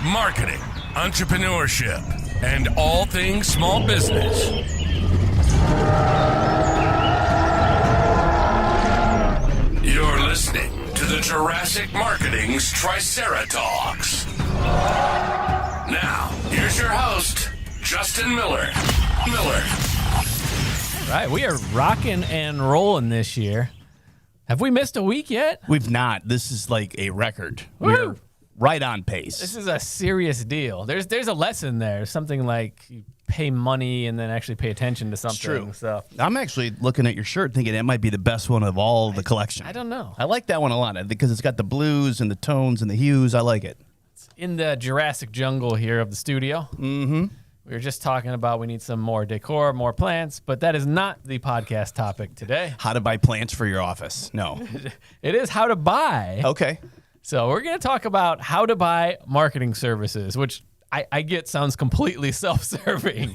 marketing, entrepreneurship, and all things small business. You're listening to the Jurassic Marketing's Triceratops. Now, here's your host, Justin Miller. Right, we are rocking and rolling this year. Have we missed a week yet? We've not. This is like a record. Woo! We're right on pace. This is a serious deal. There's a lesson there. Something like you pay money and then actually pay attention to something. True. So I'm actually looking at your shirt thinking that might be the best one of all the collection. I don't know. I like that one a lot because it's got the blues and the tones and the hues. I like it. It's in the Jurassic jungle here of the studio. Mm-hmm. We were just talking about we need some more decor, more plants, but that is not the podcast topic today. How to buy plants for your office. No. It is how to buy. Okay. So we're going to talk about how to buy marketing services, which I get sounds completely self-serving.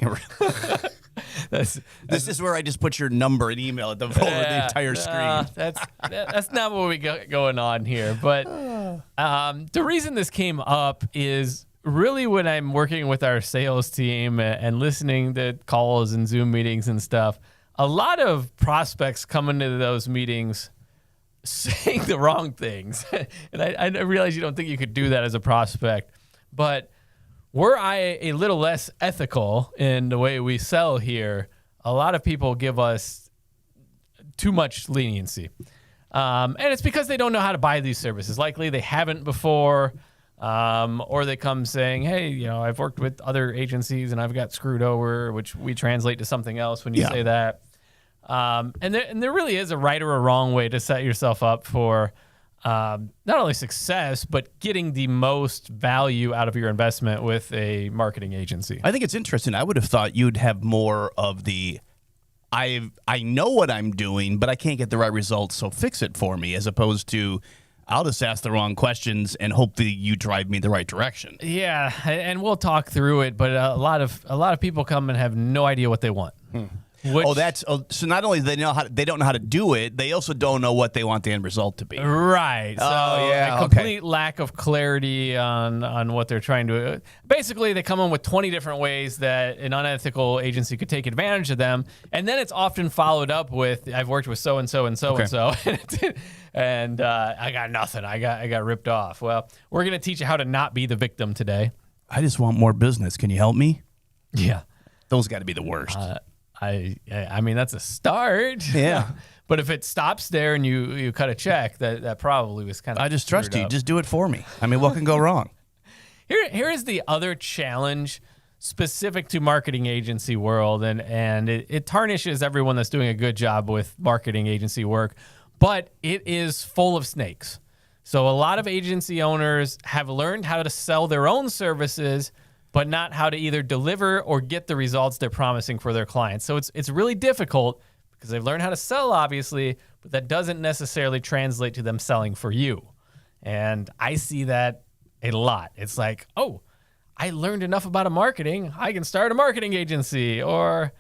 That's This is where I just put your number and email at the over the entire screen. That's not what we got going on here. But the reason this came up is really when I'm working with our sales team and listening to calls and Zoom meetings and stuff, a lot of prospects come into those meetings saying the wrong things. And I realize you don't think you could do that as a prospect, but were I a little less ethical in the way we sell here, a lot of people give us too much leniency. And it's because they don't know how to buy these services. Likely they haven't before, or they come saying, hey, I've worked with other agencies and I've got screwed over, which we translate to something else when you say that. And there really is a right or a wrong way to set yourself up for not only success, but getting the most value out of your investment with a marketing agency. I think it's interesting. I would have thought you'd have more of the I know what I'm doing, but I can't get the right results, so fix it for me, as opposed to I'll just ask the wrong questions and hope that you drive me the right direction. Yeah, and we'll talk through it, but a lot of people come and have no idea what they want. So not only they don't know how to do it, they also don't know what they want the end result to be. Right. So a complete lack of clarity on what they're trying to. Basically, they come in with 20 different ways that an unethical agency could take advantage of them, and then it's often followed up with, "I've worked with so and so and so and so, and I got nothing. I got ripped off." Well, we're gonna teach you how to not be the victim today. I just want more business. Can you help me? Yeah, those got to be the worst. I mean, that's a start. Yeah. But if it stops there and you cut a check, that probably was kind of. I just trust you. Up. Just do it for me. I mean, what can go wrong? Here is the other challenge specific to marketing agency world, and it tarnishes everyone that's doing a good job with marketing agency work, but it is full of snakes. So a lot of agency owners have learned how to sell their own services, but not how to either deliver or get the results they're promising for their clients. So it's really difficult because they've learned how to sell, obviously, but that doesn't necessarily translate to them selling for you. And I see that a lot. It's like, oh, I learned enough about marketing, I can start a marketing agency, or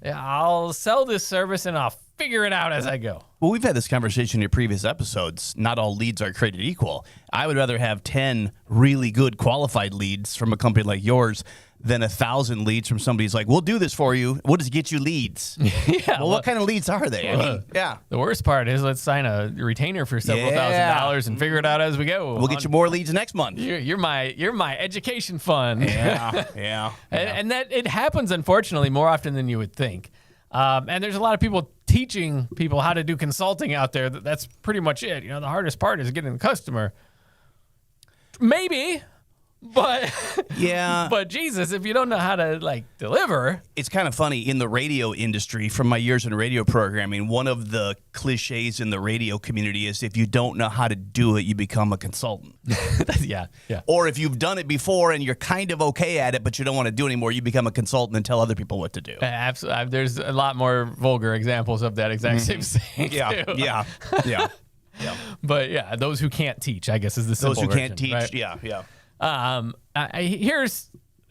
I'll sell this service and I'll figure it out as I go. Well, we've had this conversation in your previous episodes. Not all leads are created equal. I would rather have 10 really good qualified leads from a company like yours than 1,000 leads from somebody who's like, we'll do this for you. We'll just get you leads. Well, what kind of leads are they? The worst part is let's sign a retainer for several $1,000s and figure it out as we go. We'll get you more leads next month. You're my education fund. Yeah. And that it happens, unfortunately, more often than you would think. And there's a lot of people teaching people how to do consulting out there. That's pretty much it. The hardest part is getting the customer. Maybe, but but Jesus, if you don't know how to deliver. It's kind of funny in the radio industry from my years in radio programming. One of the cliches in the radio community is if you don't know how to do it, you become a consultant. Yeah. Or if you've done it before and you're kind of okay at it, but you don't want to do it anymore, you become a consultant and tell other people what to do. Absolutely. There's a lot more vulgar examples of that exact same thing. Yeah. But yeah, those who can't teach, I guess, is the simple version. Those who can't teach, right?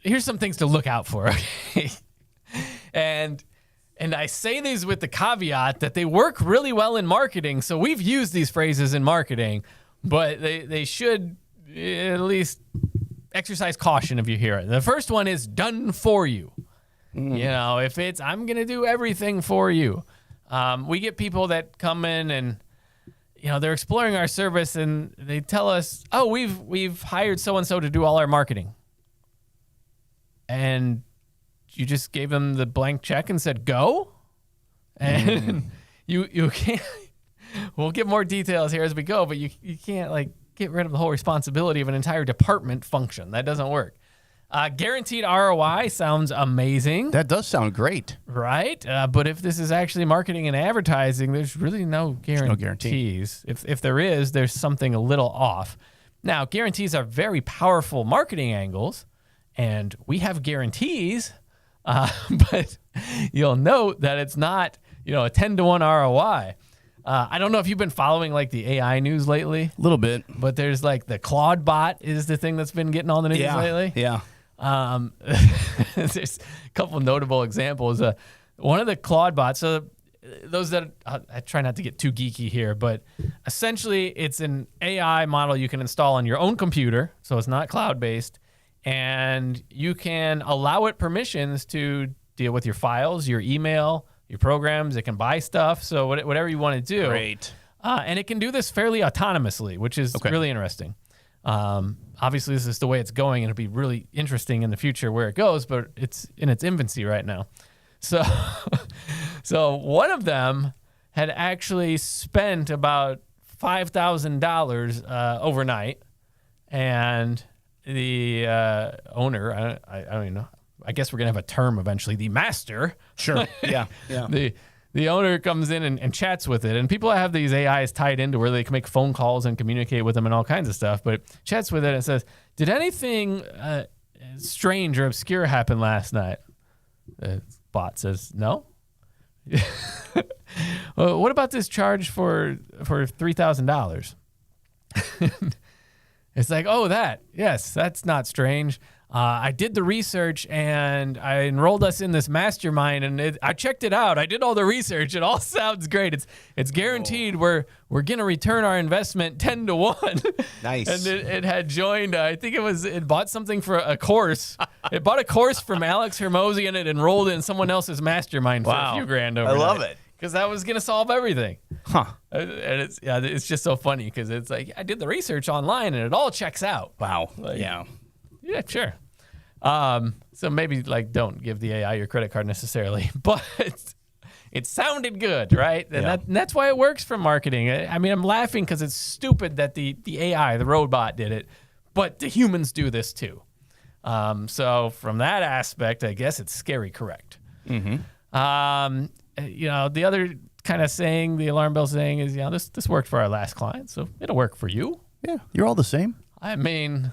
Here's some things to look out for. Okay? And I say these with the caveat that they work really well in marketing. So we've used these phrases in marketing, but they should at least exercise caution if you hear it. The first one is done for you. You know, if it's, I'm going to do everything for you. We get people that come in and, you know, they're exploring our service and they tell us, oh, we've hired so-and-so to do all our marketing. And you just gave them the blank check and said, go. And you can't, we'll get more details here as we go, but you can't like get rid of the whole responsibility of an entire department function. That doesn't work. Guaranteed ROI sounds amazing. That does sound great. Right? But if this is actually marketing and advertising, there's really no guarantees. If there is, there's something a little off. Now, guarantees are very powerful marketing angles, and we have guarantees, but you'll note that it's not, you know, a 10-to-1 ROI. I don't know if you've been following like the AI news lately. A little bit. But there's like the Claude bot is the thing that's been getting all the news lately. Yeah. There's a couple notable examples. One of the Claude bots, so those that, I try not to get too geeky here, but essentially it's an AI model you can install on your own computer, so it's not cloud-based, and you can allow it permissions to deal with your files, your email, your programs. It can buy stuff, so whatever you want to do. Great. And it can do this fairly autonomously, which is really interesting. Obviously, this is the way it's going, and it'll be really interesting in the future where it goes, but it's in its infancy right now. So, so one of them had actually spent about $5,000 overnight, and the owner, I don't even know, I guess we're going to have a term eventually, the master. Sure. Yeah. The owner comes in and chats with it, and people have these AIs tied into where they can make phone calls and communicate with them and all kinds of stuff, but chats with it and says, did anything strange or obscure happen last night? The bot says, no. Well, what about this charge for $3,000? It's like, oh, that. Yes, that's not strange. I did the research and I enrolled us in this mastermind, and I checked it out. I did all the research. It all sounds great. It's guaranteed. We're gonna return our investment 10-to-1. Nice. And it had joined. I think it bought something for a course. It bought a course from Alex Hermosi, and it enrolled in someone else's mastermind for a few grand overnight. I love it. Because that was gonna solve everything. Huh. And it's just so funny because it's like I did the research online and it all checks out. Wow. Like, yeah. Yeah, sure. So maybe like don't give the AI your credit card necessarily, but it sounded good, right? And that's why it works for marketing. I mean, I'm laughing because it's stupid that the AI, the robot, did it, but the humans do this too. So from that aspect, I guess it's scary correct. Mm-hmm. You know, the other kind of saying, the alarm bell saying is, you know, this worked for our last client, so it'll work for you. Yeah. You're all the same. I mean,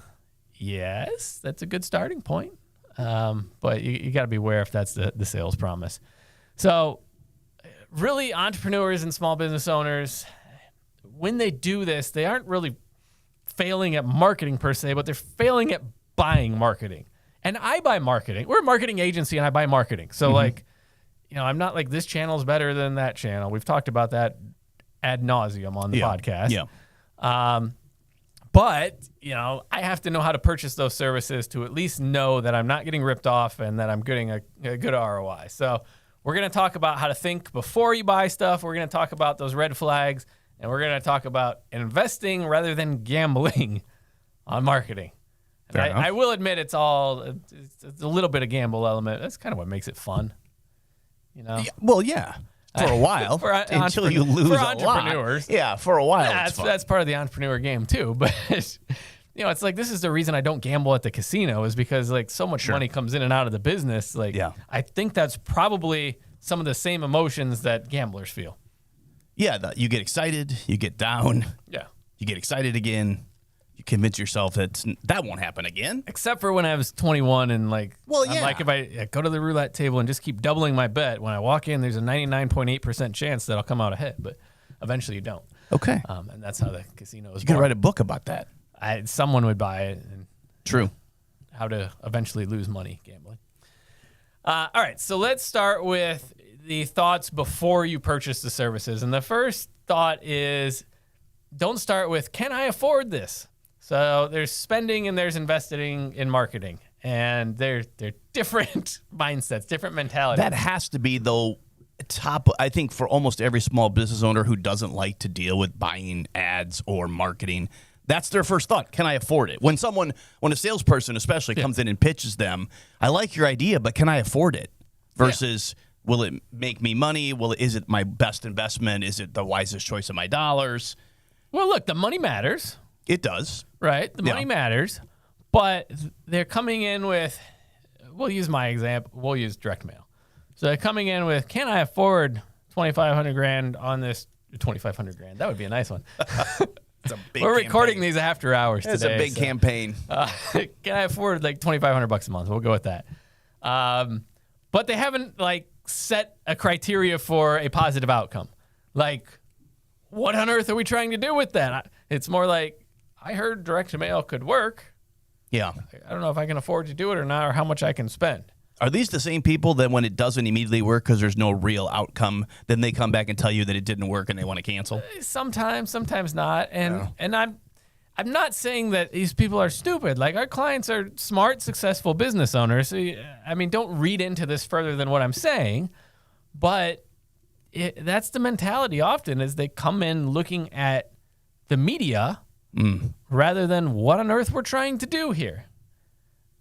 yes, that's a good starting point. But you got to be aware if that's the sales promise. So really, entrepreneurs and small business owners, when they do this, they aren't really failing at marketing per se, but they're failing at buying marketing. And I buy marketing. We're a marketing agency and I buy marketing. So like, you know, I'm not like this channel's better than that channel. We've talked about that ad nauseum on the podcast. Yeah. But, you know, I have to know how to purchase those services to at least know that I'm not getting ripped off and that I'm getting a good ROI. So we're going to talk about how to think before you buy stuff. We're going to talk about those red flags, and we're going to talk about investing rather than gambling on marketing. And I will admit it's a little bit of gamble element. That's kind of what makes it fun. You know? Yeah, well, yeah. For a while, until you lose a lot. Yeah, for a while. That's part of the entrepreneur game too. But you know, it's like this is the reason I don't gamble at the casino is because like so much money comes in and out of the business. Like, I think that's probably some of the same emotions that gamblers feel. Yeah, you get excited, you get down. Yeah, you get excited again. You convince yourself that won't happen again. Except for when I was 21 and like, I'm like if I go to the roulette table and just keep doubling my bet, when I walk in, there's a 99.8% chance that I'll come out ahead, but eventually you don't. Okay. And that's how the casino is. You could write a book about that. Someone would buy it. And True. How to eventually lose money gambling. All right, so let's start with the thoughts before you purchase the services. And the first thought is, don't start with, can I afford this? So there's spending and there's investing in marketing, and they're different mindsets, different mentalities. That has to be, though, top, I think, for almost every small business owner who doesn't like to deal with buying ads or marketing. That's their first thought. Can I afford it? When a salesperson especially comes in and pitches them, I like your idea, but can I afford it? Versus, will it make me money? Is it my best investment? Is it the wisest choice of my dollars? Well, look, the money matters. It does. Right? The money matters, but they're coming in with, we'll use my example, we'll use direct mail. So they're coming in with, can I afford $2,500 on this? $2,500. That would be a nice one. It's a big We're campaign. recording these after hours today. It's a big campaign. Can I afford like $2,500 a month? We'll go with that. But they haven't like set a criteria for a positive outcome. Like, what on earth are we trying to do with that? It's more like, I heard direct mail could work. Yeah. I don't know if I can afford to do it or not, or how much I can spend. Are these the same people that when it doesn't immediately work because there's no real outcome, then they come back and tell you that it didn't work and they want to cancel? Sometimes not. And I'm not saying that these people are stupid. Like, our clients are smart, successful business owners. So, I mean, don't read into this further than what I'm saying. But that's the mentality often, is they come in looking at the media rather than what on earth we're trying to do here.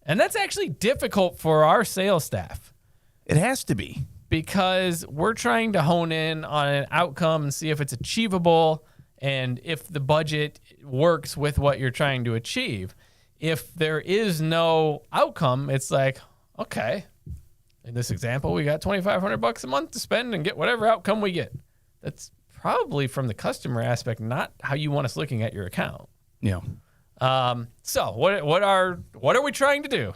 And that's actually difficult for our sales staff. It has to be. Because we're trying to hone in on an outcome and see if it's achievable and if the budget works with what you're trying to achieve. If there is no outcome, it's like, okay, in this example, we got $2,500 a month to spend and get whatever outcome we get. That's probably from the customer aspect, not how you want us looking at your account. Yeah. So what are we trying to do?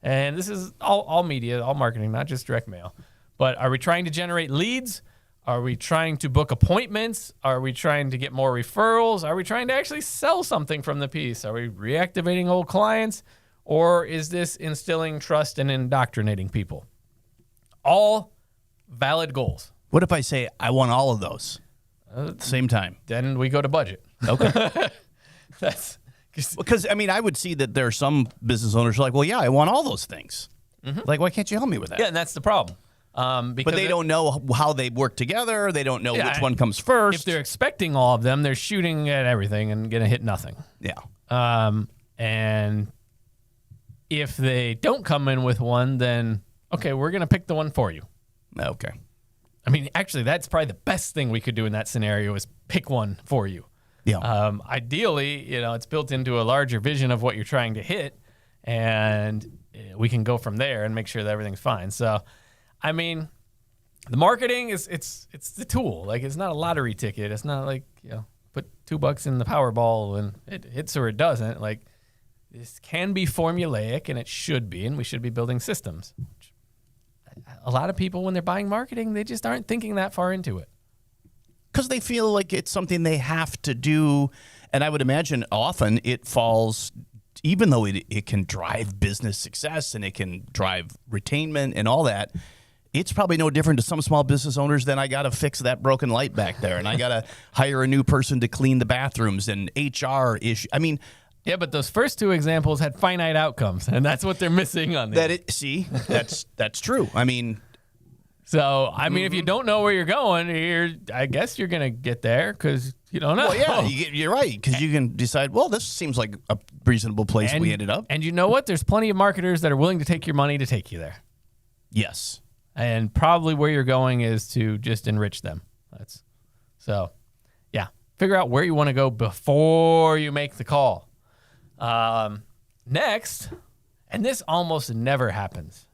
And this is all media, all marketing, not just direct mail. But are we trying to generate leads? Are we trying to book appointments? Are we trying to get more referrals? Are we trying to actually sell something from the piece? Are we reactivating old clients? Or is this instilling trust and indoctrinating people? All valid goals. What if I say I want all of those at the same time? Then we go to budget. Okay. That's because, I mean, I would see that there are some business owners who are like, well, yeah, I want all those things. Like, why can't you help me with that? Yeah, and that's the problem. Because but they don't know how they work together. They don't know which one comes first. If they're expecting all of them, they're shooting at everything and going to hit nothing. Yeah. And if they don't come in with one, then, okay, we're going to pick the one for you. Okay. I mean, actually, that's probably the best thing we could do in that scenario is pick one for you. Yeah. Ideally, it's built into a larger vision of what you're trying to hit, and we can go from there and make sure that everything's fine. So, I mean, the marketing it's the tool. Like, it's not a lottery ticket. It's not like, put $2 in the Powerball and it hits or it doesn't. Like, this can be formulaic, and it should be, and we should be building systems. A lot of people, when they're buying marketing, they just aren't thinking that far into it. Because they feel like it's something they have to do. And I would imagine often it falls, even though it can drive business success and it can drive retainment and all that, it's probably no different to some small business owners than I got to fix that broken light back there. And I got to hire a new person to clean the bathrooms and HR issue. I mean, yeah, but those first two examples had finite outcomes, and that's what they're missing on these. That's true. I mean, if you don't know where you're going, I guess you're going to get there because you don't know. Well, yeah, you're right, because you can decide, well, this seems like a reasonable place we ended up. And you know what? There's plenty of marketers that are willing to take your money to take you there. Yes. And probably where you're going is to just enrich them. Figure out where you want to go before you make the call. Next, and this almost never happens.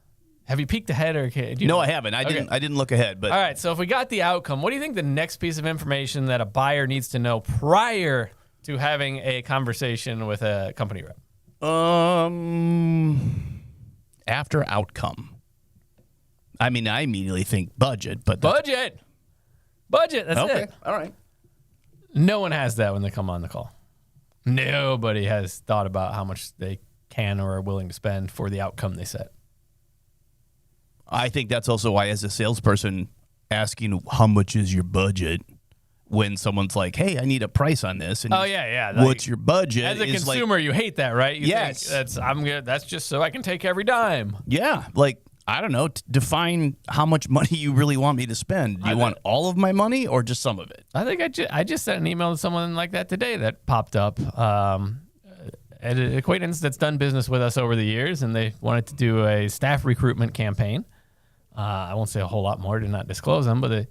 Have you peeked ahead, or No, I haven't. I didn't look ahead. But all right. So if we got the outcome, what do you think the next piece of information that a buyer needs to know prior to having a conversation with a company rep? After outcome. I mean, I immediately think budget, but budget. That's okay. it. All right. No one has that when they come on the call. Nobody has thought about how much they can or are willing to spend for the outcome they set. I think that's also why, as a salesperson, asking how much is your budget when someone's like, "Hey, I need a price on this." And yeah. what's your budget? As a is consumer, you hate that, right? You Yes. think that's just so I can take every dime. Yeah, like I don't know. Define how much money you really want me to spend. Do you want all of my money or just some of it? I think I just sent an email to someone like that today that popped up. An acquaintance that's done business with us over the years, and they wanted to do a staff recruitment campaign. I won't say a whole lot more to not disclose them, but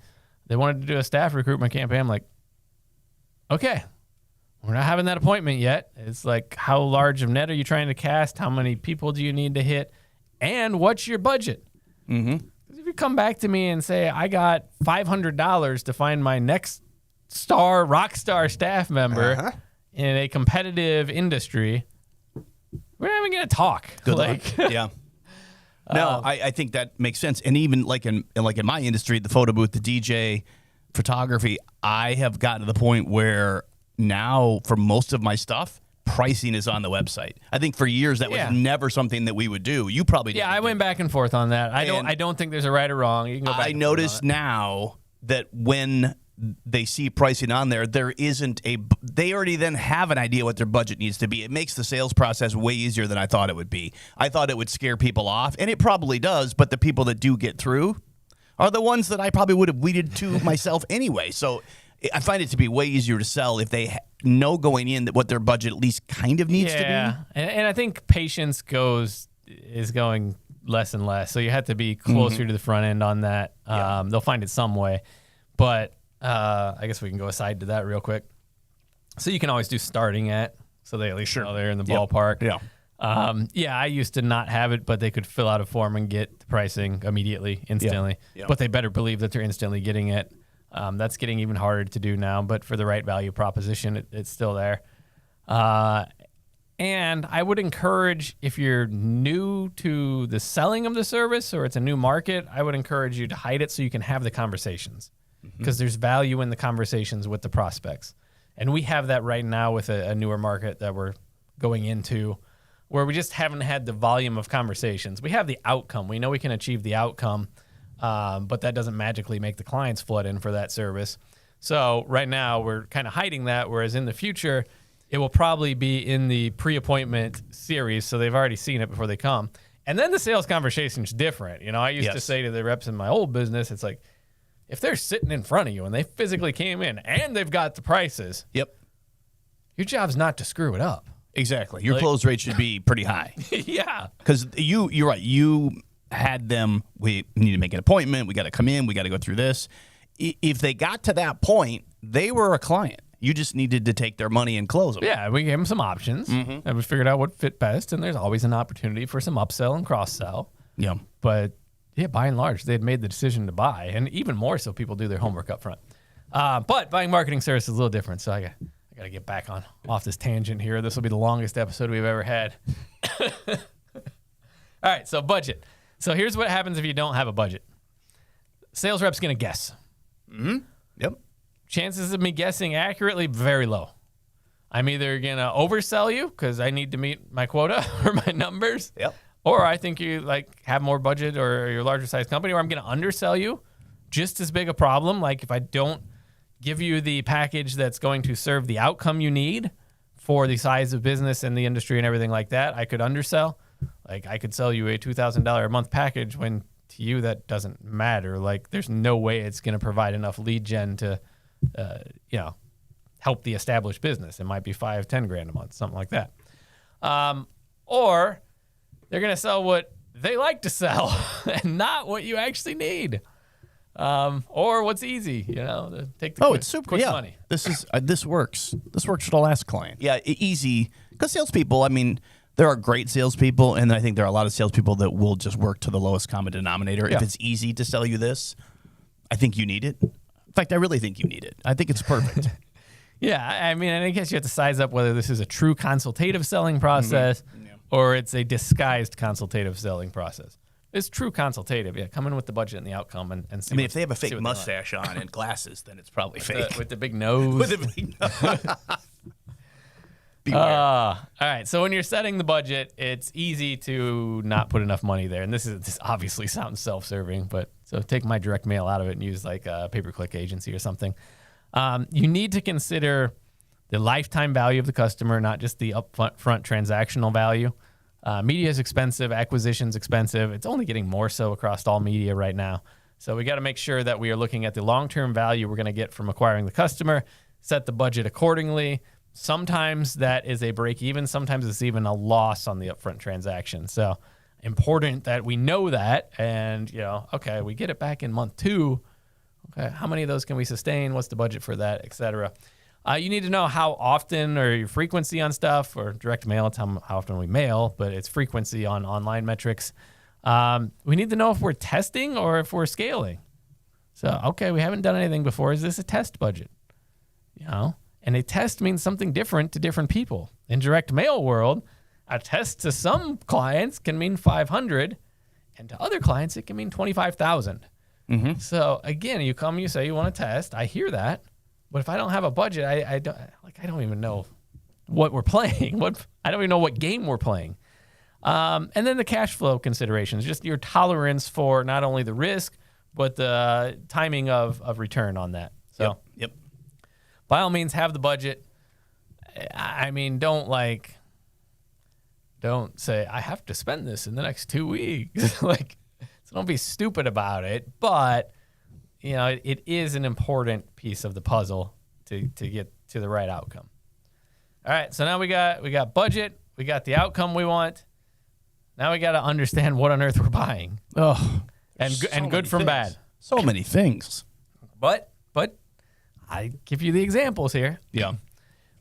they wanted to do a staff recruitment campaign. I'm like, okay, we're not having that appointment yet. It's like, how large of net are you trying to cast? How many people do you need to hit? And what's your budget? Mm-hmm. If you come back to me and say, I got $500 to find my next rock star staff member in a competitive industry, we're not even going to talk. Good luck. Yeah. No, I think that makes sense. And even like in my industry, the photo booth, the DJ, photography, I have gotten to the point where now for most of my stuff, pricing is on the website. I think for years that was never something that we would do. You probably did. Yeah, I went back and forth on that. I don't think there's a right or wrong. You can go back. I notice now that when they see pricing on there, they already then have an idea what their budget needs to be. It makes the sales process way easier than I thought it would be. I thought it would scare people off, and it probably does, but the people that do get through are the ones that I probably would have weeded to myself anyway. So I find it to be way easier to sell if they know going in that what their budget at least kind of needs to be. Yeah, and I think patience is going less and less. So you have to be closer to the front end on that. They'll find it some way. But I guess we can go aside to that real quick. So you can always do starting at, so they at least know they're in the ballpark. Yeah. I used to not have it, but they could fill out a form and get the pricing immediately, instantly. Yeah. But they better believe that they're instantly getting it. That's getting even harder to do now, but for the right value proposition, it's still there. And I would encourage, if you're new to the selling of the service or it's a new market, I would encourage you to hide it so you can have the conversations, because there's value in the conversations with the prospects. And we have that right now with a newer market that we're going into, where we just haven't had the volume of conversations. We have the outcome. We know we can achieve the outcome, but that doesn't magically make the clients flood in for that service. So right now we're kind of hiding that, whereas in the future, it will probably be in the pre-appointment series, so they've already seen it before they come. And then the sales conversation is different. You know, I used to say to the reps in my old business, it's like, if they're sitting in front of you and they physically came in and they've got the prices, your job's not to screw it up. Exactly. Your close rate should be pretty high. Yeah. Because you're right. You had them, we need to make an appointment. We got to come in. We got to go through this. If they got to that point, they were a client. You just needed to take their money and close them. Yeah, we gave them some options, and we figured out what fit best, and there's always an opportunity for some upsell and cross-sell. Yeah. But, yeah, by and large, they had made the decision to buy, and even more so people do their homework up front. But buying marketing service is a little different, so I got to get back off this tangent here. This will be the longest episode we've ever had. All right, so budget. So here's what happens if you don't have a budget. Sales rep's going to guess. Yep. Chances of me guessing accurately, very low. I'm either going to oversell you because I need to meet my quota or my numbers. Yep. Or I think you have more budget or you're a larger size company, or I'm going to undersell you. Just as big a problem. Like if I don't give you the package that's going to serve the outcome you need for the size of business and the industry and everything like that, I could undersell. Like I could sell you a $2,000 a month package when to you that doesn't matter. Like there's no way it's going to provide enough lead gen to help the established business. It might be $5-10 grand a month, something like that. Or they're going to sell what they like to sell and not what you actually need. Or what's easy, to take the it's super quick money. This works. This works for the last client. Yeah, easy. Because salespeople, I mean, there are great salespeople, and I think there are a lot of salespeople that will just work to the lowest common denominator. Yeah. If it's easy to sell you this, I think you need it. In fact, I really think you need it. I think it's perfect. Yeah, I mean, I guess you have to size up whether this is a true consultative selling process or it's a disguised consultative selling process. It's true consultative. Yeah, come in with the budget and the outcome and see. I mean, if they have a fake mustache on and glasses, then it's probably fake. With the big nose. With the big nose. Beware. All right, so when you're setting the budget, it's easy to not put enough money there. And this obviously sounds self-serving, but so take my direct mail out of it and use like a pay-per-click agency or something. You need to consider the lifetime value of the customer, not just the upfront transactional value. Media is expensive. Acquisition's expensive. It's only getting more so across all media right now. So we got to make sure that we are looking at the long-term value we're going to get from acquiring the customer, set the budget accordingly. Sometimes that is a break even. Sometimes it's even a loss on the upfront transaction. So important that we know that. And, okay, we get it back in month 2. Okay, how many of those can we sustain? What's the budget for that, et cetera? You need to know how often or your frequency on stuff, or direct mail, it's how often we mail, but it's frequency on online metrics. We need to know if we're testing or if we're scaling. So, okay, we haven't done anything before. Is this a test budget? And a test means something different to different people. In direct mail world, a test to some clients can mean 500, and to other clients it can mean 25,000. Mm-hmm. So again, you come, you say you want to test. I hear that. But if I don't have a budget, I don't even know what we're playing. I don't even know what game we're playing. And then the cash flow considerations, just your tolerance for not only the risk, but the timing of return on that. So, Yep. By all means, have the budget. I mean, don't say I have to spend this in the next 2 weeks. So don't be stupid about it. But it is an important piece of the puzzle to get to the right outcome. All right, so now we got budget, we got the outcome we want. Now we got to understand what on earth we're buying. Oh, and good from bad. So many things. But I give you the examples here. Yeah.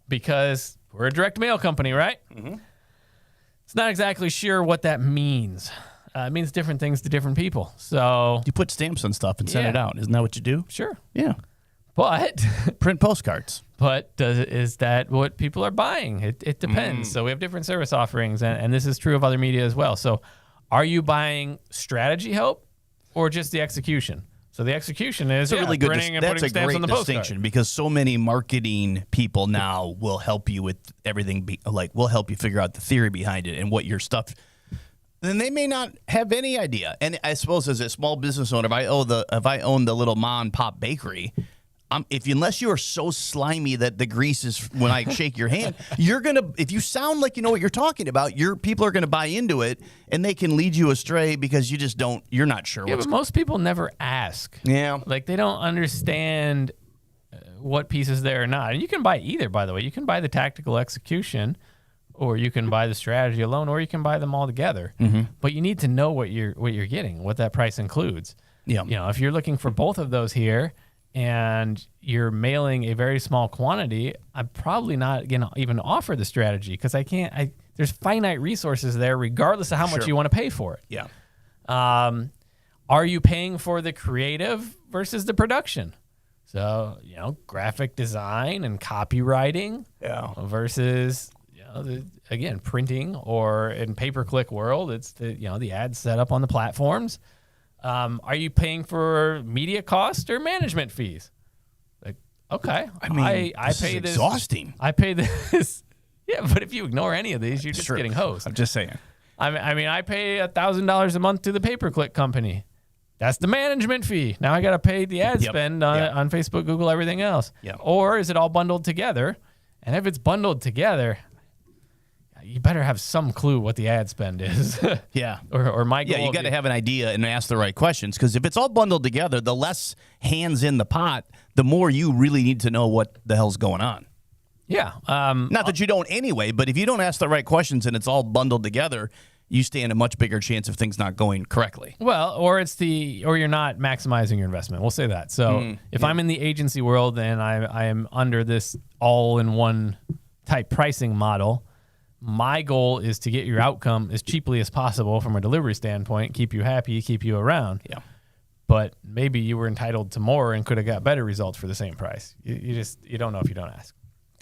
Because we're a direct mail company, right? Mm-hmm. It's not exactly sure what that means. It means different things to different people. So you put stamps on stuff and send it out. Isn't that what you do? Sure. Yeah. But print postcards. But is that what people are buying? It depends. So we have different service offerings, and this is true of other media as well. So are you buying strategy help or just the execution? So the execution is that's a really good. That's a great distinction postcard. Because so many marketing people now will help you with everything. We'll help you figure out the theory behind it and what your stuff. Then they may not have any idea. And I suppose as a small business owner, if I own the little mom and pop bakery, unless you are so slimy that the grease is when I shake your hand, if you sound like you know what you're talking about, your people are gonna buy into it, and they can lead you astray because you're not sure. Yeah, but most people never ask. Yeah, they don't understand what pieces there or not. And you can buy either, by the way. You can buy the tactical execution, or you can buy the strategy alone, or you can buy them all together. Mm-hmm. But you need to know what you're getting, what that price includes. Yeah, if you're looking for both of those here, and you're mailing a very small quantity, I'm probably not going to even offer the strategy because there's finite resources there regardless of how much you want to pay for it. Yeah. Are you paying for the creative versus the production? So, graphic design and copywriting versus, again, printing, or in pay-per-click world, it's the ad set up on the platforms. Are you paying for media costs or management fees? Okay. I mean, I pay this. Exhausting. I pay this. Yeah, but if you ignore any of these, you're just getting hosed. I'm just saying. I pay $1,000 a month to the pay-per-click company. That's the management fee. Now I got to pay the ad spend on Facebook, Google, everything else. Yep. Or is it all bundled together? And if it's bundled together, you better have some clue what the ad spend is. Yeah. Or my goal. Yeah, you got to have an idea and ask the right questions, because if it's all bundled together, the less hands in the pot, the more you really need to know what the hell's going on. Yeah. Not that you don't anyway, but if you don't ask the right questions and it's all bundled together, you stand a much bigger chance of things not going correctly. Well, or you're not maximizing your investment. We'll say that. So if I'm in the agency world and I am under this all-in-one type pricing model, my goal is to get your outcome as cheaply as possible from a delivery standpoint, keep you happy, keep you around. Yeah. But maybe you were entitled to more and could have got better results for the same price. You don't know if you don't ask.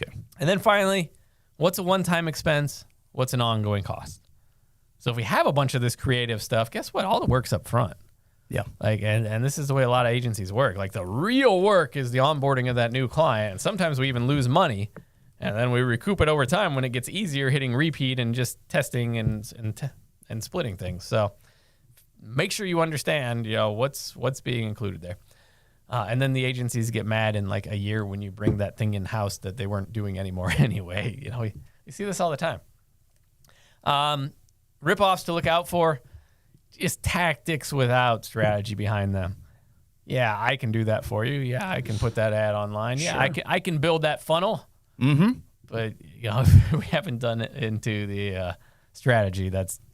Okay. And then finally, what's a one-time expense? What's an ongoing cost? So if we have a bunch of this creative stuff, guess what? All the work's up front. Yeah. And this is the way a lot of agencies work. The real work is the onboarding of that new client. And sometimes we even lose money, and then we recoup it over time when it gets easier hitting repeat and just testing and splitting things. So make sure you understand, what's being included there. And then the agencies get mad in like a year when you bring that thing in house that they weren't doing anymore anyway. You know, you see this all the time. Rip-offs to look out for, just tactics without strategy behind them. Yeah, I can do that for you. Yeah, I can put that ad online. Yeah, Sure. I can build that funnel. Mm-hmm. But you know, if we haven't done it into the strategy,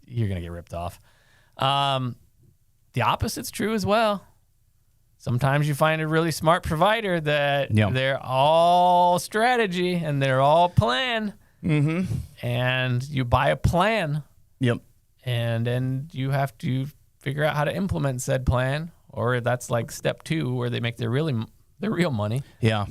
you're gonna get ripped off. The opposite's true as well. Sometimes you find a really smart provider that they're all strategy and they're all plan. Mm-hmm. And you buy a plan. Yep. And then you have to figure out how to implement said plan, or that's like step 2 where they make their real money. Yeah.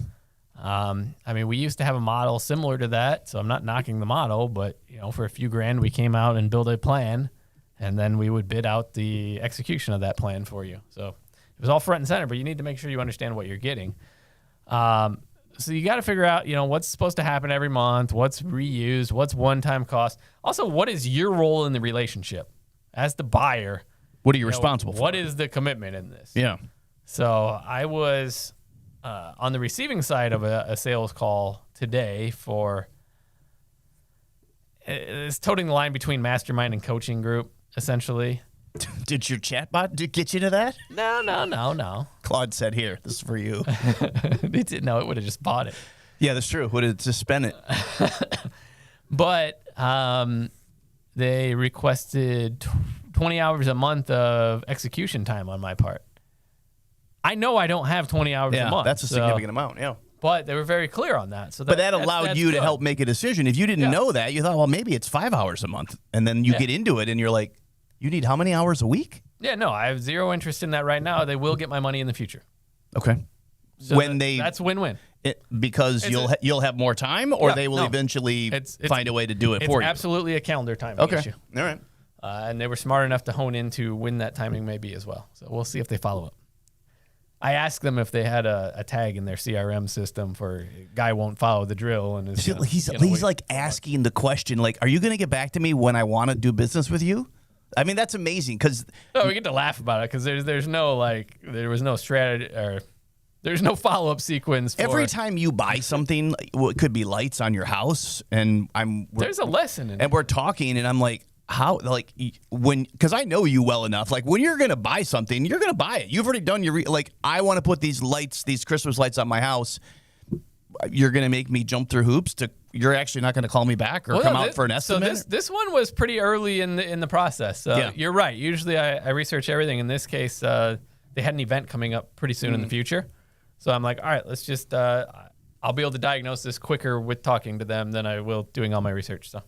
I mean, we used to have a model similar to that, so I'm not knocking the model, but you know, for a few grand, we came out and built a plan, and then we would bid out the execution of that plan for you. So it was all front and center, but you need to make sure you understand what you're getting. So you got to figure out, you know, what's supposed to happen every month, what's reused, what's one-time cost. Also, what is your role in the relationship as the buyer? What are you responsible for? What is the commitment in this? Yeah. So I was on the receiving side of a sales call today for it's toting the line between mastermind and coaching group, essentially. Did your chatbot get you to that? No. Claude said, "Here, this is for you." It didn't know. It would have just bought it. Yeah, that's true. Would have just spent it. But they requested 20 hours a month of execution time on my part. I know I don't have 20 hours a month. That's a significant amount, yeah. But they were very clear on that. So but that allowed you to help make a decision. If you didn't know that, you thought, well, maybe it's 5 hours a month. And then you get into it and you're like, you need how many hours a week? Yeah, no, I have zero interest in that right now. They will get my money in the future. Okay. So that's win-win. Because you'll have more time, or they will eventually find a way to do it for you? It's absolutely a calendar timing issue. All right. And they were smart enough to hone into when that timing may be as well. So we'll see if they follow up. I asked them if they had a tag in their CRM system for guy won't follow the drill. And he's like asking the question, like, are you going to get back to me when I want to do business with you? I mean, that's amazing because we get to laugh about it because there was no strategy or there's no follow-up sequence. Every time you buy something, it could be lights on your house, and there's a lesson in it. And we're talking, and I'm like, how, like, because I know you well enough, like, when you're going to buy something, you're going to buy it. You've already done like, I want to put these lights, these Christmas lights on my house. You're going to make me jump through hoops you're actually not going to call me back or come out for an estimate? So this one was pretty early in the process. So you're right. Usually I research everything. In this case, they had an event coming up pretty soon in the future. So I'm like, all right, let's just, I'll be able to diagnose this quicker with talking to them than I will doing all my research. So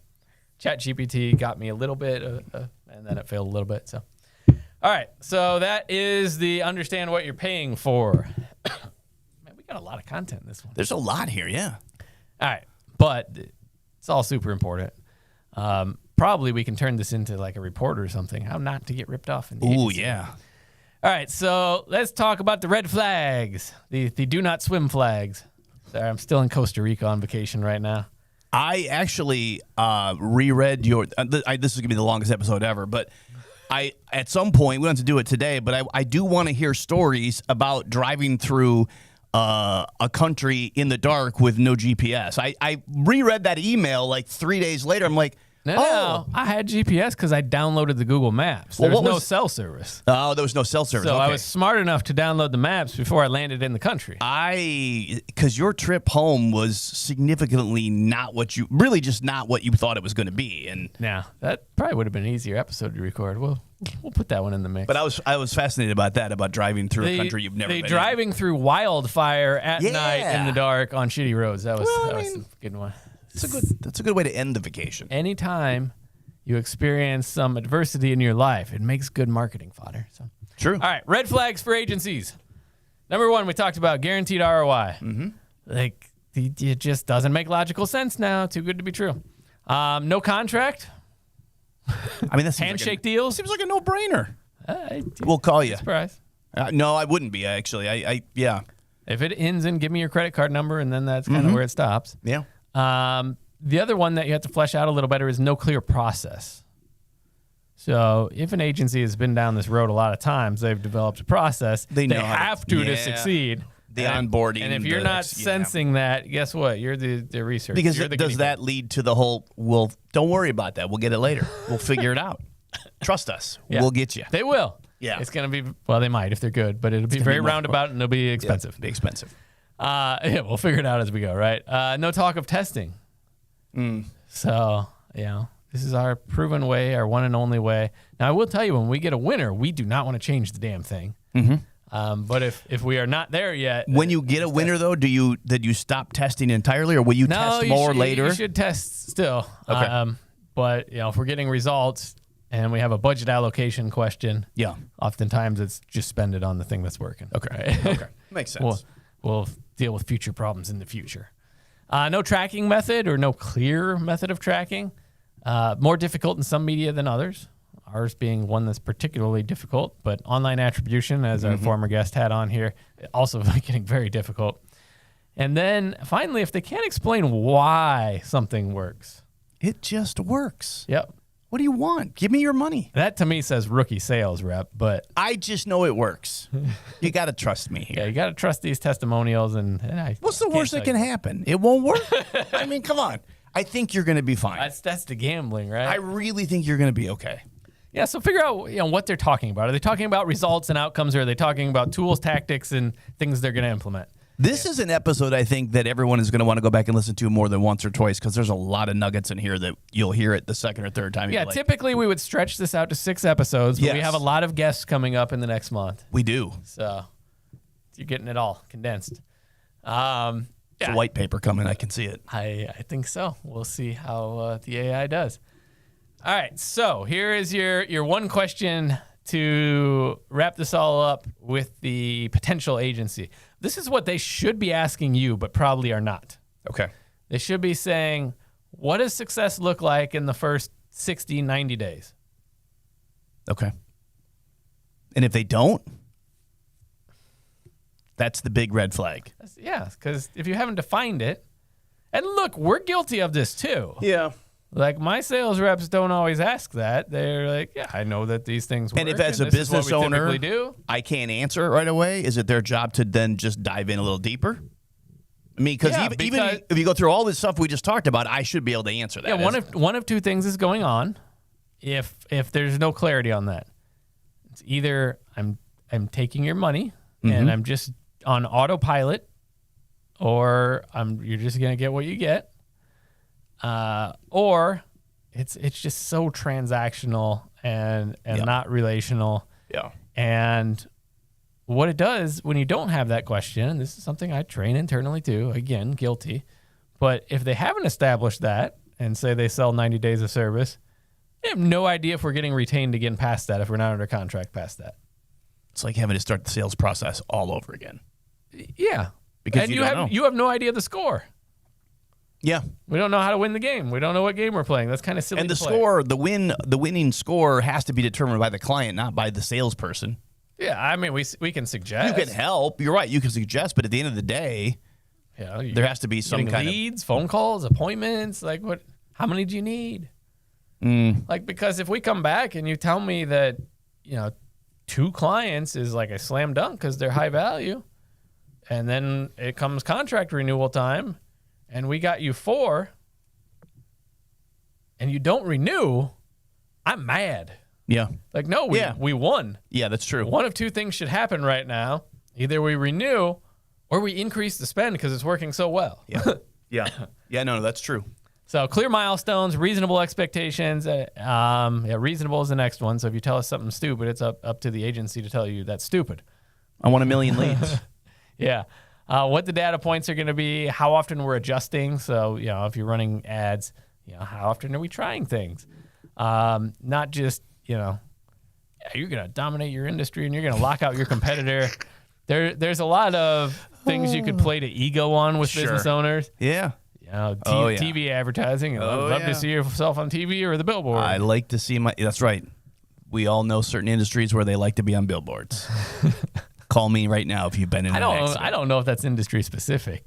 ChatGPT got me a little bit, and then it failed a little bit. So, all right. So that is the understand what you're paying for. Man, we got a lot of content in this one. There's a lot here, yeah. All right. But it's all super important. Probably we can turn this into like a report or something. How not to get ripped off. Ooh, yeah. All right, so let's talk about the red flags, the do not swim flags. Sorry, I'm still in Costa Rica on vacation right now. I actually reread your. This is going to be the longest episode ever, but at some point we don't have to do it today. But I do want to hear stories about driving through a country in the dark with no GPS. I reread that email like 3 days later. I'm like, No, I had GPS because I downloaded the Google Maps. There was no cell service. Oh, there was no cell service. So okay. I was smart enough to download the maps before I landed in the country. Because your trip home was significantly not what you thought it was going to be. And now that probably would have been an easier episode to record. We'll put that one in the mix. But I was fascinated about driving through a country you've never been in. Driving through wildfire at night in the dark on shitty roads. That was a good one. That's a good way to end the vacation. Anytime you experience some adversity in your life, it makes good marketing fodder. So true. All right, red flags for agencies. Number one, we talked about guaranteed ROI. Mm-hmm. Like, it just doesn't make logical sense now. Too good to be true. No contract. I mean, that's handshake deals. Seems like a no-brainer. We'll call you. Surprise. No, I wouldn't be actually. Yeah. If it ends in give me your credit card number, and then that's kind of where it stops. Yeah. The other one that you have to flesh out a little better is no clear process. So if an agency has been down this road a lot of times, they've developed a process. They know have to succeed. The onboarding. And if you're not sensing that, guess what? You're the researcher. Because you're the does that lead to the whole, well, don't worry about that. We'll get it later. We'll figure it out. Trust us. Yeah. We'll get you. They will. Yeah. It's going to be, well, they might if they're good, but it'll be very roundabout and it'll be expensive. Be expensive. Yeah, we'll figure it out as we go, right? No talk of testing. So, this is our proven way, our one and only way. Now, I will tell you, when we get a winner, we do not want to change the damn thing. But if we are not there yet, when you get a winner, though, did you stop testing entirely, or will you test more later? You should test still. Okay. But if we're getting results and we have a budget allocation question, oftentimes it's just spend it on the thing that's working. Okay. Right? Okay. Makes sense. We'll deal with future problems in the future. No tracking method or no clear method of tracking. More difficult in some media than others. Ours being one that's particularly difficult, but online attribution, as our former guest had on here, also getting very difficult. And then finally, if they can't explain why something works. It just works. Yep. What do you want? Give me your money. That to me says rookie sales rep, but I just know it works. You got to trust me here. yeah, you got to trust these testimonials. And What's the worst that can happen? It won't work. I mean, come on. I think you're going to be fine. That's the gambling, right? I really think you're going to be okay. Yeah, so figure out what they're talking about. Are they talking about results and outcomes, or are they talking about tools, tactics, and things they're going to implement? This is an episode I think that everyone is going to want to go back and listen to more than once or twice, because there's a lot of nuggets in here that you'll hear it the second or third time. Yeah, typically we would stretch this out to 6 episodes, but we Yes. have a lot of guests coming up in the next month. We do. So you're getting it all condensed. It's a white paper coming. I can see it. I think so. We'll see how the AI does. All right, so here is your one question to wrap this all up with the potential agency. This is what they should be asking you, but probably are not. Okay. They should be saying, what does success look like in the first 60, 90 days? Okay. And if they don't, that's the big red flag. Yeah, because if you haven't defined it, and look, we're guilty of this too. Yeah. Like, my sales reps don't always ask that. They're like, yeah, I know that these things work. And if as a this is what business we owner, typically do. I can't answer it right away, is it their job to then just dive in a little deeper? I mean, Yeah, even if you go through all this stuff we just talked about, I should be able to answer that. Yeah, one of two things is going on. If there's no clarity on that, it's either I'm taking your money and I'm just on autopilot, or you're just gonna get what you get. Or it's just so transactional and not relational. Yeah. And what it does when you don't have that question, and this is something I train internally too, again, guilty, but if they haven't established that and say they sell 90 days of service, they have no idea if we're getting retained again past that, if we're not under contract past that. It's like having to start the sales process all over again. Yeah. Because and you don't know. You have no idea the score. Yeah. We don't know how to win the game. We don't know what game we're playing. That's kind of silly. And the to play. score, the winning score has to be determined by the client, not by the salesperson. Yeah, I mean, we can suggest. You can help. You're right. You can suggest, but at the end of the day, there has to be some kind of leads, phone calls, appointments. Like, what? How many do you need? Like, because if we come back and you tell me that 2 clients is like a slam dunk because they're high value, and then it comes contract renewal time, and we got you 4, and you don't renew, I'm mad. Yeah. Like, no, we won. Yeah, that's true. One of 2 things should happen right now. Either we renew or we increase the spend because it's working so well. Yeah. Yeah, no, that's true. So clear milestones, reasonable expectations. Reasonable is the next one. So if you tell us something stupid, it's up to the agency to tell you that's stupid. I want 1 million leads. Yeah. What the data points are going to be, how often we're adjusting. So, if you're running ads, how often are we trying things? Not just, you're going to dominate your industry and you're going to lock out your competitor. There's a lot of things you could play to ego on with business owners. Yeah. TV advertising. I'd love to see yourself on TV or the billboard. I like to see that's right. We all know certain industries where they like to be on billboards. Call me right now if you've been in an accident. I don't know if that's industry specific.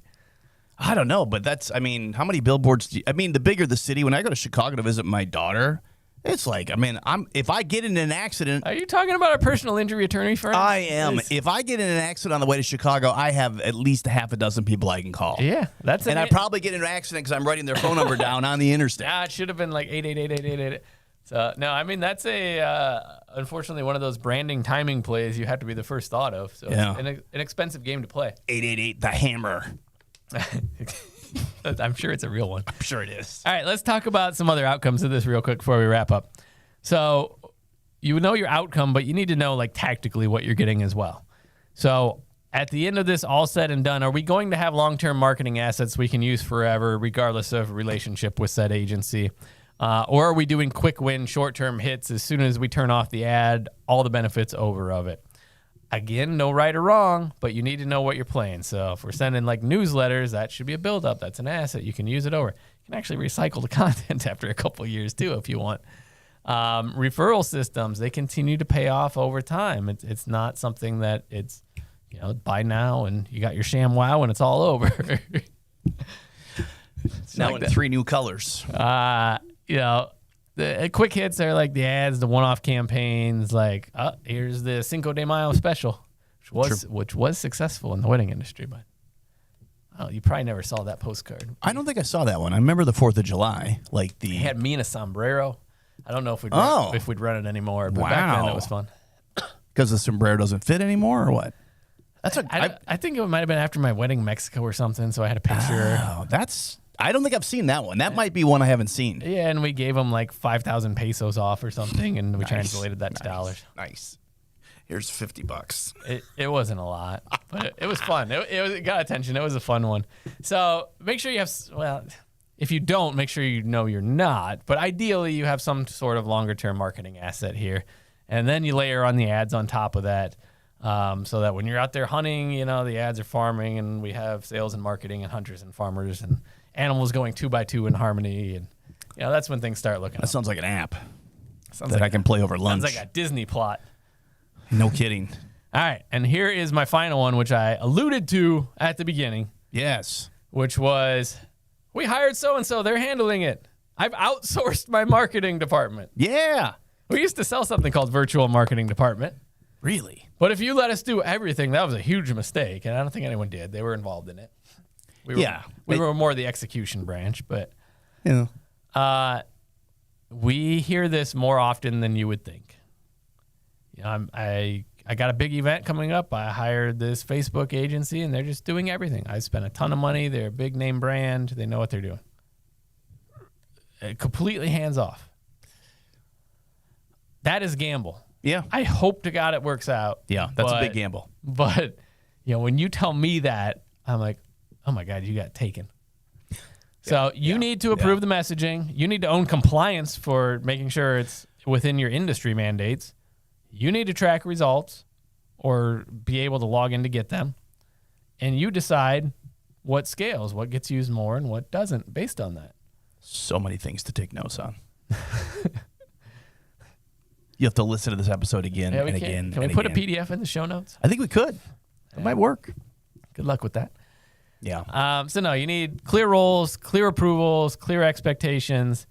I don't know, but how many billboards the bigger the city, when I go to Chicago to visit my daughter, It's like, I mean, if I get in an accident, Are you talking about a personal injury attorney firm? I am. If I get in an accident on the way to Chicago, I have at least half a dozen people I can call. Yeah, that's and I probably get in an accident because I'm writing their phone number down on the interstate. Yeah, it should have been like 888-888. So no, I mean that's unfortunately one of those branding timing plays you have to be the first thought of. So Yeah. it's an expensive game to play. 888 the hammer. I'm sure it's a real one. I'm sure it is. All right, let's talk about some other outcomes of this real quick before we wrap up. So you know your outcome, but you need to know like tactically what you're getting as well. So at the end of this, all said and done, are we going to have long-term marketing assets we can use forever, regardless of relationship with said agency? Or are we doing quick win, short-term hits as soon as we turn off the ad, all the benefits over of it? Again, no right or wrong, but you need to know what you're playing. So if we're sending like newsletters, that should be a buildup. That's an asset. You can use it over. You can actually recycle the content after a couple of years too if you want. Referral systems, they continue to pay off over time. It's not something that it's, buy now and you got your sham wow and it's all over. Now like in 3 new colors. The quick hits are like the ads, the one-off campaigns, like, here's the Cinco de Mayo special, which was successful in the wedding industry, but you probably never saw that postcard. I don't think I saw that one. I remember the 4th of July. It had me in a sombrero. I don't know if we'd run it anymore, but back then it was fun. Because the sombrero doesn't fit anymore or what? I think it might have been after my wedding in Mexico or something, so I had a picture. Oh, I don't think I've seen that one. That might be one I haven't seen. Yeah, and we gave them like 5,000 pesos off or something, and we translated that to dollars. Nice. Here's $50. It wasn't a lot, but it was fun. It got attention. It was a fun one. So make sure you have, if you don't, make sure you know you're not. But ideally, you have some sort of longer-term marketing asset here. And then you layer on the ads on top of that so that when you're out there hunting, the ads are farming, and we have sales and marketing and hunters and farmers and animals going 2 by 2 in harmony. And, that's when things start looking up. That sounds like an app that I can play over lunch. Sounds like a Disney plot. No kidding. All right, and here is my final one, which I alluded to at the beginning. Yes. Which was, we hired so-and-so, they're handling it. I've outsourced my marketing department. Yeah. We used to sell something called virtual marketing department. Really? But if you let us do everything, that was a huge mistake, and I don't think anyone did. They were involved in it. We were more the execution branch, but we hear this more often than you would think. I got a big event coming up. I hired this Facebook agency, and they're just doing everything. I spent a ton of money. They're a big name brand. They know what they're doing. Completely hands off. That is a gamble. Yeah. I hope to God it works out. Yeah, that's a big gamble. But, when you tell me that, I'm like, oh my God, you got taken. So you need to approve the messaging. You need to own compliance for making sure it's within your industry mandates. You need to track results or be able to log in to get them. And you decide what scales, what gets used more and what doesn't based on that. So many things to take notes on. You have to listen to this episode again and again. Can we put a PDF in the show notes? I think we could. It might work. Good luck with that. Yeah. So no, you need clear roles, clear approvals, clear expectations,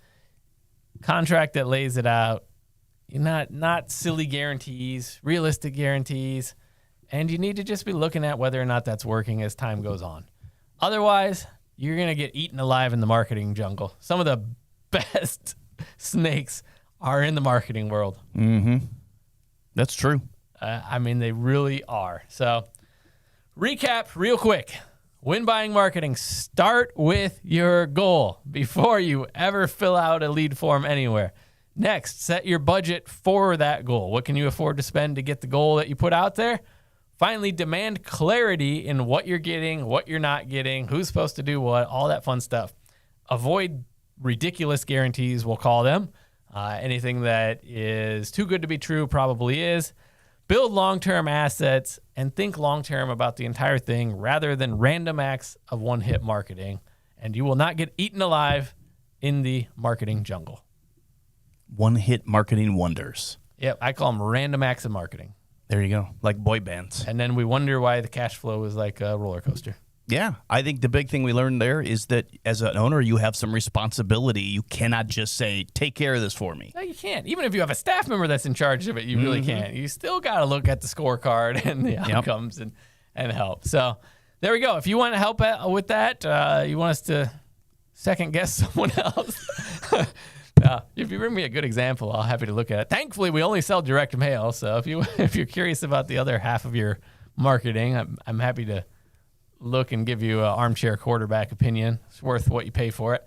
contract that lays it out. Not silly guarantees, realistic guarantees, and you need to just be looking at whether or not that's working as time goes on. Otherwise, you're gonna get eaten alive in the marketing jungle. Some of the best snakes are in the marketing world. Mm-hmm. That's true. They really are. So, recap real quick. When buying marketing, start with your goal before you ever fill out a lead form anywhere. Next, set your budget for that goal. What can you afford to spend to get the goal that you put out there? Finally, demand clarity in what you're getting, what you're not getting, who's supposed to do what, all that fun stuff. Avoid ridiculous guarantees, we'll call them. Anything that is too good to be true probably is. Build long-term assets and think long-term about the entire thing rather than random acts of one-hit marketing. And you will not get eaten alive in the marketing jungle. One-hit marketing wonders. Yep, I call them random acts of marketing. There you go. Like boy bands. And then we wonder why the cash flow is like a roller coaster. Yeah, I think the big thing we learned there is that as an owner, you have some responsibility. You cannot just say, take care of this for me. No, you can't. Even if you have a staff member that's in charge of it, you really can't. You still got to look at the scorecard and the outcomes and help. So there we go. If you want to help out with that, you want us to second guess someone else. If you bring me a good example, I'll happy to look at it. Thankfully, we only sell direct mail. So if you're curious about the other half of your marketing, I'm happy to look and give you an armchair quarterback opinion. It's worth what you pay for it.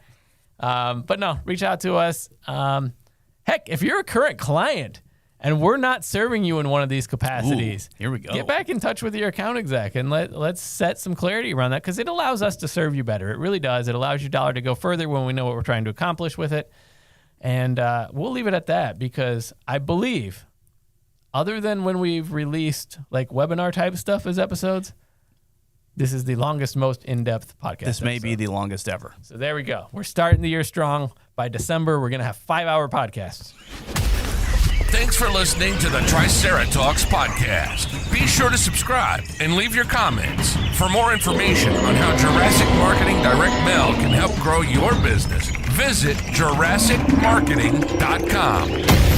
But no, reach out to us. Heck, if you're a current client and we're not serving you in one of these capacities, here we go. Get back in touch with your account exec and let's set some clarity around that, because it allows us to serve you better. It really does. It allows your dollar to go further when we know what we're trying to accomplish with it. And we'll leave it at that, because I believe, other than when we've released like webinar type stuff as episodes, this is the longest, most in-depth podcast. This may be the longest ever. So there we go. We're starting the year strong. By December, we're going to have 5-hour podcasts. Thanks for listening to the Triceratops podcast. Be sure to subscribe and leave your comments. For more information on how Jurassic Marketing Direct Mail can help grow your business, visit JurassicMarketing.com.